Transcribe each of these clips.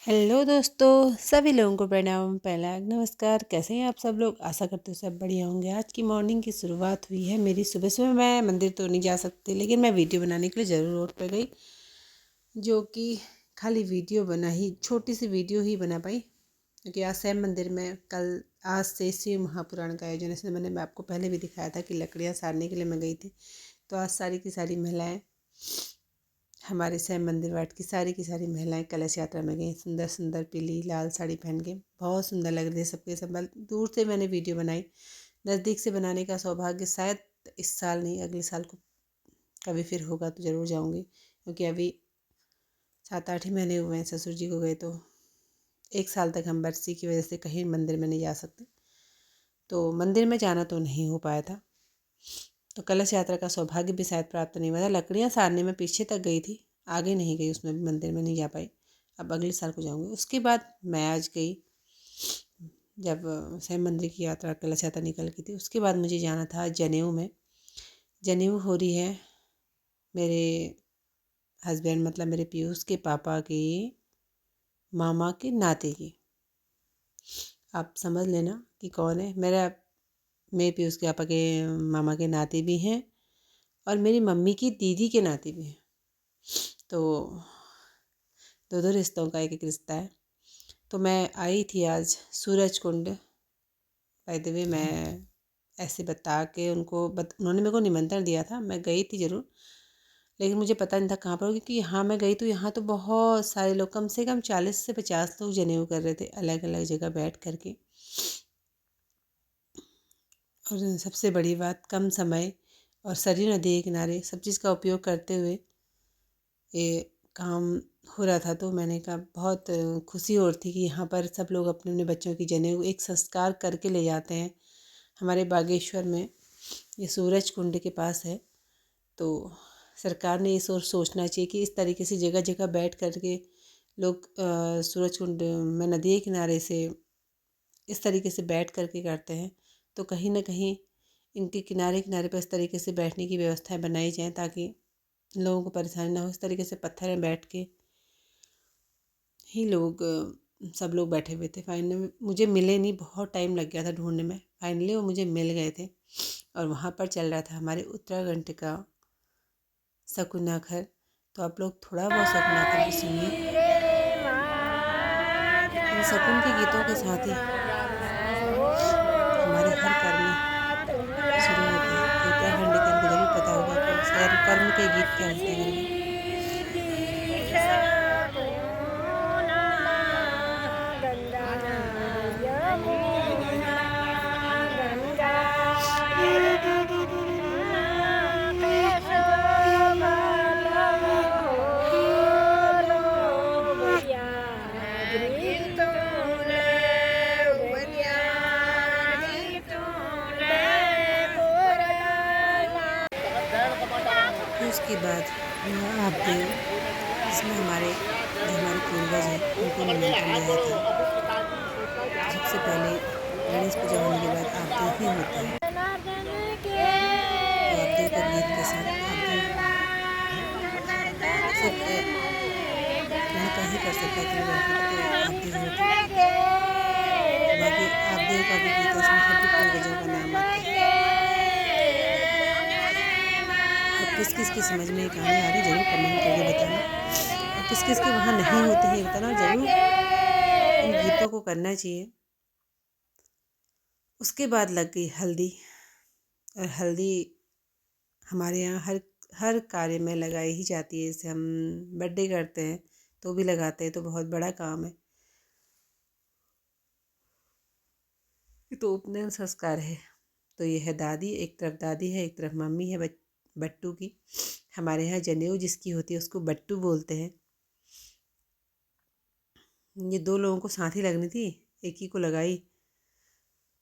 Hello दोस्तों, सभी लोगों को प्रणाम। पहला नमस्कार। कैसे हैं आप सब लोग? आशा करते हो सब बढ़िया होंगे। आज की मॉर्निंग की शुरुआत हुई है मेरी। सुबह सुबह मैं मंदिर तो नहीं जा सकती, लेकिन मैं वीडियो बनाने के लिए ज़रूर रोड पर गई, जो कि खाली वीडियो बना ही, छोटी सी वीडियो ही बना पाई, क्योंकि आज शैव मंदिर में कल आज से शिव महापुराण का आयोजन है। इसलिए मैं आपको पहले भी दिखाया था कि लकड़ियाँ सारने के लिए मैं गई थी। तो आज सारी की सारी महिलाएँ हमारे शैव मंदिर वाट की सारी महिलाएं कलश यात्रा में गई। सुंदर सुंदर पीली लाल साड़ी पहन के बहुत सुंदर लग रही है सबके सब। दूर से मैंने वीडियो बनाई, नज़दीक से बनाने का सौभाग्य शायद इस साल नहीं, अगले साल को कभी फिर होगा तो ज़रूर जाऊंगी, क्योंकि अभी 7-8 ही महीने हुए हैं ससुर जी को गए। तो 1 साल तक हम बरसी की वजह से कहीं मंदिर में नहीं जा सकते, तो मंदिर में जाना तो नहीं हो पाया था। तो कलश यात्रा का सौभाग्य भी शायद प्राप्त नहीं हुआ था। लकड़ियाँ सारने में पीछे तक गई थी, आगे नहीं गई, उसमें भी मंदिर में नहीं जा पाई। अब अगले साल को जाऊंगी। उसके बाद मैं आज गई, जब शैव मंदिर की यात्रा कलश यात्रा निकल गई थी, उसके बाद मुझे जाना था जनेऊ में। जनेऊ हो रही है मेरे हस्बैंड, मतलब मेरे पीयूष के पापा की मामा के नाते की। आप समझ लेना कि कौन है। मेरे पीयूष के पापा के मामा के नाते भी हैं, और मेरी मम्मी की दीदी के नाते भी हैं। तो दो दो रिश्तों का एक एक रिश्ता है। तो मैं आई थी आज Suraj Kund. By the way मैं ऐसे बता के उन्होंने मेरे को निमंत्रण दिया था, मैं गई थी ज़रूर, लेकिन मुझे पता नहीं था कहाँ पर, क्योंकि यहाँ मैं गई तो यहाँ तो बहुत सारे लोग, कम से कम 40 से 50 लोग जनेऊ कर रहे थे, अलग अलग जगह बैठ करके। और सबसे बड़ी बात, कम समय और सरयू नदी के किनारे सब चीज़ का उपयोग करते हुए ये काम हो रहा था। तो मैंने कहा बहुत खुशी हो रही थी कि यहाँ पर सब लोग अपने अपने बच्चों की जनेऊ एक संस्कार करके ले जाते हैं। हमारे बागेश्वर में ये सूरज कुंड के पास है, तो सरकार ने इस ओर सोचना चाहिए कि इस तरीके से जगह जगह बैठ करके लोग सूरज कुंड में नदी के किनारे से इस तरीके से बैठ करके करते हैं। तो कहीं ना कहीं इनके किनारे किनारे पर इस तरीके से बैठने की व्यवस्थाएं बनाई जाएं, ताकि लोगों को परेशानी ना हो। इस तरीके से पत्थर में बैठ के ही लोग सब लोग बैठे हुए थे। फाइनली मुझे मिले नहीं, बहुत टाइम लग गया था ढूंढने में, फाइनली वो मुझे मिल गए थे। और वहाँ पर चल रहा था हमारे उत्तराखंड का शकुनाखर। तो आप लोग थोड़ा बहुत शकुनाखर भी सुनिए। इन शकुन के गीतों के साथ ही हमारे हर कर्म शुरू होते हैं। जो उत्तराखंड के उनको ज़रूर पता होगा कि कर्म के गीत क्या होते हैं करके। फिर उसके बाद आप देव, जिसमें जो हमारे पूर्वज हैं उनको निमंत्रण दिया था। सबसे पहले गणेश पूजा होने के बाद आप देव ही होता है। तो आप देव का गीत के साथ आप देव सिर्फ लड़का ही कर सकता है कि आप देव होते हैं। बाकी आप देव का भी गीत है, इसमें सभी पूर्वजों का नाम आता है। अब किस किस की समझ में ये कहानी आ रही जरूर कमेंट करके बताना, और किस किस के वहाँ नहीं होते हैं बताना। जरूर इन गीतों को करना चाहिए। उसके बाद लग गई हल्दी, और हल्दी हमारे यहाँ हर हर कार्य में लगाई ही जाती है। जैसे हम बर्थडे करते हैं तो भी लगाते हैं, तो बहुत बड़ा काम है। ये तो उपनयन संस्कार है। तो ये है दादी, एक तरफ दादी है, एक तरफ मम्मी है बट्टू की। हमारे यहाँ जनेऊ जिसकी होती है उसको बट्टू बोलते हैं। ये 2 लोगों को साथ ही लगनी थी, एक ही को लगाई,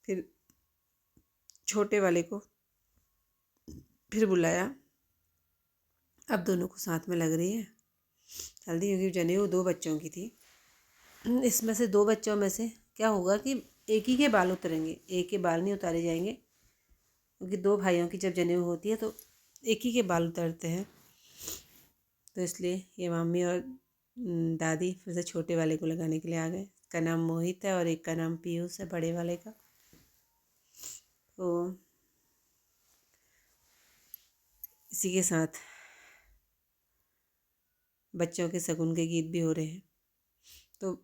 फिर छोटे वाले को फिर बुलाया। अब दोनों को साथ में लग रही है हल्दी, क्योंकि जनेऊ 2 बच्चों की थी। इसमें से 2 बच्चों में से क्या होगा कि एक ही के बाल उतरेंगे, एक के बाल नहीं उतारे जाएंगे, क्योंकि 2 भाइयों की जब जनेऊ होती है तो एक ही के बाल उतरते हैं। तो इसलिए ये मम्मी और दादी फिर से छोटे वाले को लगाने के लिए आ गए। इसका नाम मोहित है और एक का नाम पीयूष है, बड़े वाले का। तो इसी के साथ बच्चों के शगुन के गीत भी हो रहे हैं। तो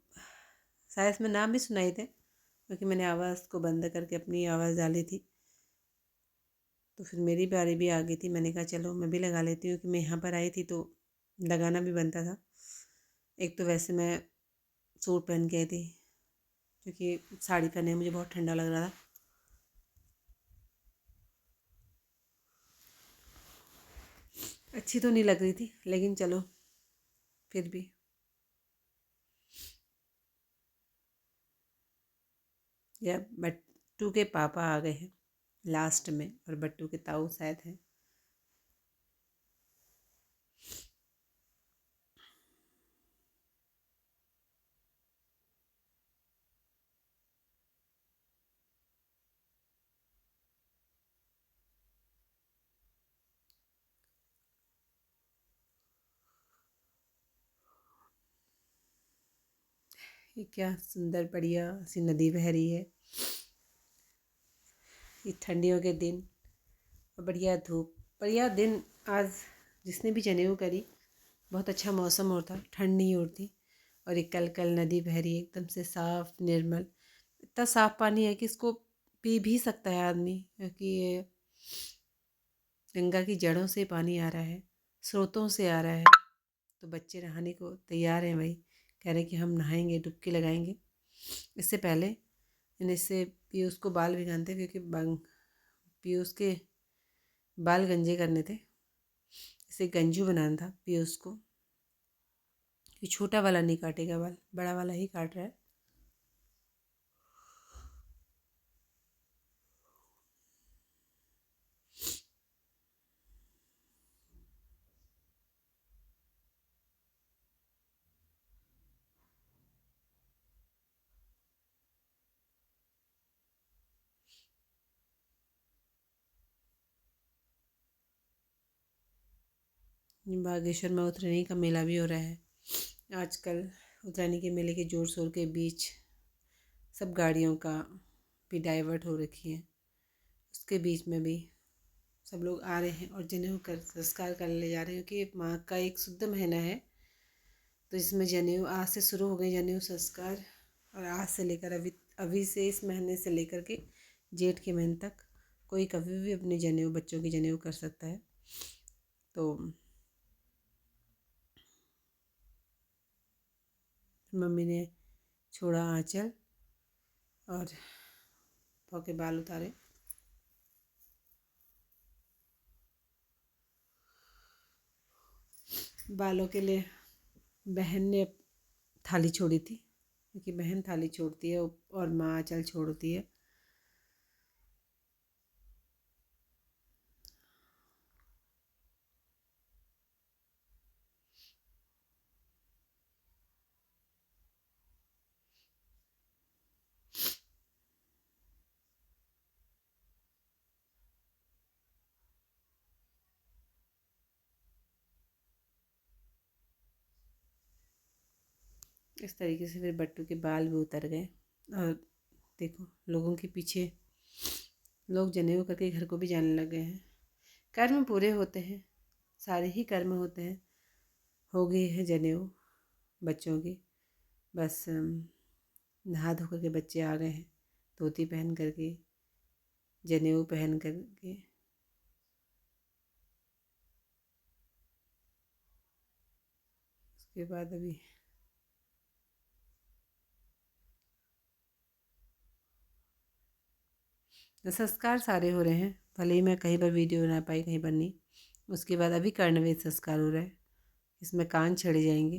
शायद इसमें नाम भी सुनाई थे, क्योंकि मैंने आवाज़ को बंद करके अपनी आवाज़ डाली थी। तो फिर मेरी बारी भी आ गई थी, मैंने कहा चलो मैं भी लगा लेती हूँ, कि मैं यहाँ पर आई थी तो लगाना भी बनता था। एक तो वैसे मैं सूट पहन के आई थी, क्योंकि साड़ी पहने मुझे बहुत ठंडा लग रहा था। अच्छी तो नहीं लग रही थी, लेकिन चलो फिर भी। या बट्टू के पापा आ गए हैं लास्ट में, और बट्टू के ताऊ शायद हैं। ये क्या सुंदर बढ़िया सी नदी बह रही है। ये ठंडियों के दिन और बढ़िया धूप, बढ़िया दिन। आज जिसने भी जनेऊ करी, बहुत अच्छा मौसम होता, ठंड नहीं होती। और एक कल कल नदी बह रही है, एकदम से साफ निर्मल। इतना साफ पानी है कि इसको पी भी सकता है आदमी, क्योंकि ये गंगा की जड़ों से पानी आ रहा है, स्रोतों से आ रहा है। तो बच्चे नहाने को तैयार हैं भाई, कह रहे कि हम नहाएंगे, डुबकी लगाएंगे। इससे पहले मैंने इससे पीयूष को बाल भिगाते, क्योंकि पीयूष के बाल गंजे करने थे। इसे गंजू बनाना था पीयूष को, कि छोटा वाला नहीं काटेगा बाल, बड़ा वाला ही काट रहा है। बागेश्वर में उतरनी का मेला भी हो रहा है आजकल। उतरानी के मेले के जोर शोर के बीच सब गाड़ियों का भी डाइवर्ट हो रखी है। उसके बीच में भी सब लोग आ रहे हैं और जनेऊ कर संस्कार कर ले जा रहे हैं, क्योंकि माँ का एक शुद्ध महीना है। तो इसमें जनेऊ आज से शुरू हो गए, जनेऊ संस्कार। और आज से लेकर अभी अभी से इस महीने से लेकर के जेठ के महीने तक कोई कभी भी अपने जनेऊ, बच्चों की जनेऊ कर सकता है। तो मम्मी ने छोड़ा आँचल और पाँव के बाल उतारे। बालों के लिए बहन ने थाली छोड़ी थी, क्योंकि बहन थाली छोड़ती है और माँ आँचल छोड़ती है। इस तरीके से फिर बट्टू के बाल भी उतर गए। और देखो, लोगों के पीछे लोग जनेऊ करके घर को भी जाने लगे हैं। कर्म पूरे होते हैं, सारे ही कर्म होते हैं। हो गई है जनेऊ बच्चों की, बस नहा धो करके बच्चे आ गए हैं, धोती पहन करके, जनेऊ पहन करके। उसके बाद अभी संस्कार सारे हो रहे हैं, भले ही मैं कहीं पर वीडियो बना पाई, कहीं पर नहीं। उसके बाद अभी कर्णवेद संस्कार हो रहा है, इसमें कान छड़े जाएंगे।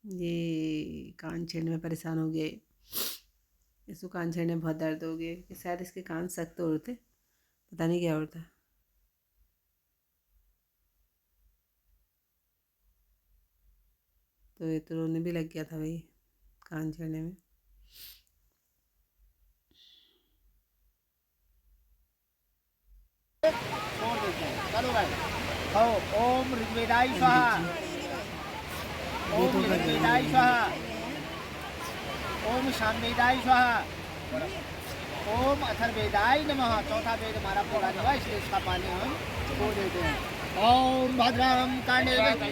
ये कान छेड़ने में परेशान हो गए, इसको कान छेड़ने में बहुत दर्द हो गया, कि शायद इसके कान सख्त होते, पता नहीं क्या होता। तो ये तो रोने भी लग गया था भाई, कान छेड़ने में। छोड़ देते हैं। चलो भाई खाओ। ओम ऋग्वेदाय स्वाहा, ये ओम तो कर रहे यजुर्वेदाय हैं। स्वाहा, ओम सामवेदाय स्वाहा, ओम अथर्ववेदाय नमः। चौथा वेद हमारा पूरा नहीं हुआ, इसलिए इसका पानी हम छोड़ देते हैं। ओम भद्रम कर्णेभिः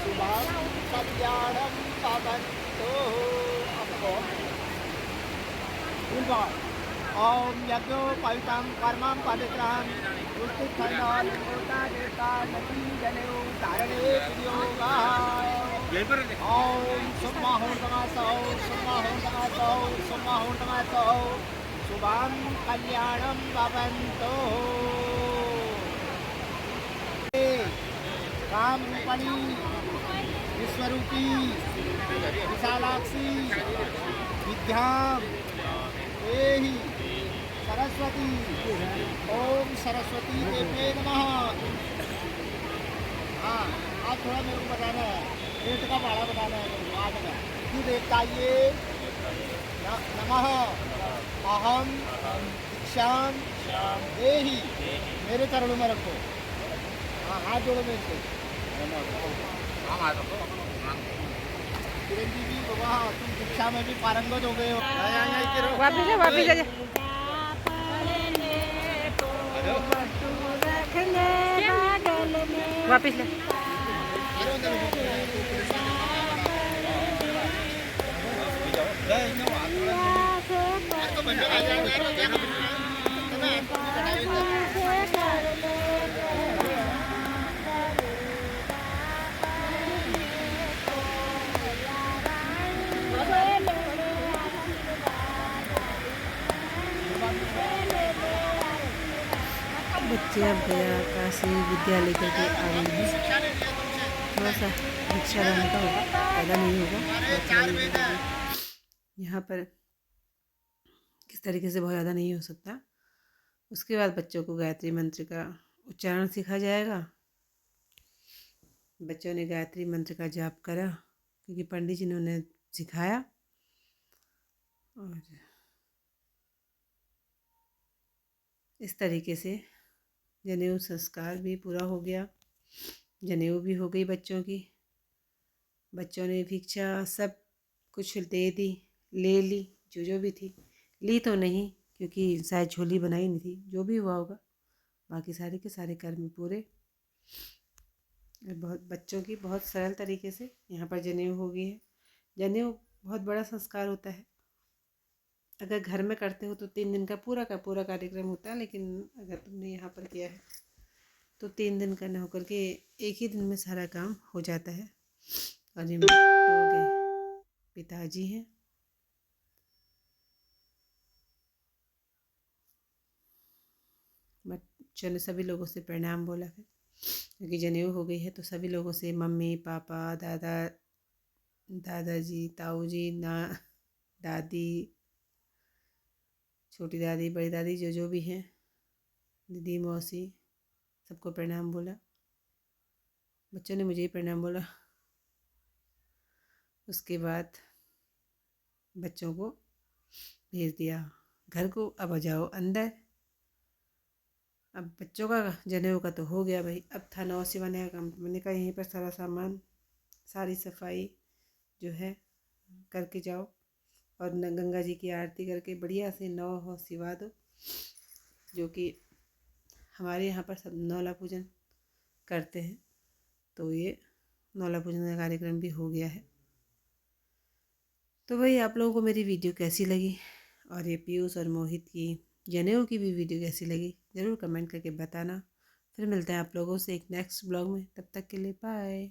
शुभम कल्याणम भवन्तु। ओम यज्ञोपवीतं कर्मं पवित्रं उत्तिष्ठन्नोता देवता नदी जनेऊ धारणे विनियोगः। ओम सुमाहुर्दमासौ सुमाहुर्दमासौ सुमाहुर्दमासौ शुभं कल्याणं भवन्तु। काम रूपणी विश्वरूपी विशालाक्षी विद्यां देहि सरस्वती। ओम सरस्वती देवे नमः। हाँ, आज थोड़ा मेरे को बताना है, रेट का भाड़ा बताना है मेरे को आज में। क्यों देवता ये नमः अहम दीक्षां देहि, मेरे चरणों में रखो। हाँ, हाथ जोड़ो मेरे से। चिरंजीवी बाबा, तुम दीक्षा में भी पारंगत हो गए हो। वापिस जा वापिस ले। बच्चे अब गया काशी विद्यालय करके आ गए हैं। थोड़ा सा दीक्षा रहने का होगा, ज़्यादा नहीं होगा। यहाँ पर किस तरीके से बहुत ज़्यादा नहीं हो सकता। उसके बाद बच्चों को गायत्री मंत्र का उच्चारण सिखाया जाएगा। बच्चों ने गायत्री मंत्र का जाप करा क्योंकि पंडित जी ने उन्हें सिखाया। और इस तरीके से जनेऊ संस्कार भी पूरा हो गया, जनेऊ भी हो गई बच्चों की। बच्चों ने भिक्षा सब कुछ दे दी, ले ली, जो भी थी। ली तो नहीं क्योंकि शायद झोली बनाई नहीं थी, जो भी हुआ होगा। बाकी सारे के सारे कर्म पूरे। बहुत बच्चों की बहुत सरल तरीके से यहाँ पर जनेऊ हो गई है। जनेऊ बहुत बड़ा संस्कार होता है। अगर घर में करते हो तो 3 दिन का पूरा कार्यक्रम होता है, लेकिन अगर तुमने यहाँ पर किया है तो 3 दिन का न होकर के एक ही दिन में सारा काम हो जाता है। और ये मेरे पिताजी हैं। बच्चों ने सभी लोगों से प्रणाम बोला फिर, क्योंकि जनेऊ हो गई है तो सभी लोगों से मम्मी पापा दादाजी ताऊ जी दादी छोटी दादी बड़ी दादी जो भी हैं, दीदी मौसी, सबको प्रणाम बोला। बच्चों ने मुझे ही प्रणाम बोला। उसके बाद बच्चों को भेज दिया घर को, अब आ जाओ अंदर। अब बच्चों का जनेऊ का तो हो गया भाई। अब था नौ सिवाने का काम। मैंने कहा यहीं पर सारा सामान, सारी सफाई जो है करके जाओ और गंगा जी की आरती करके बढ़िया से नौ सिवा दो। जो कि हमारे यहाँ पर सब नौला पूजन करते हैं, तो ये नौला पूजन का कार्यक्रम भी हो गया है। तो भाई आप लोगों को मेरी वीडियो कैसी लगी और ये पीयूष और मोहित की जनेऊ की भी वीडियो कैसी लगी ज़रूर कमेंट करके बताना। फिर मिलते हैं आप लोगों से एक नेक्स्ट ब्लॉग में। तब तक के लिए बाय।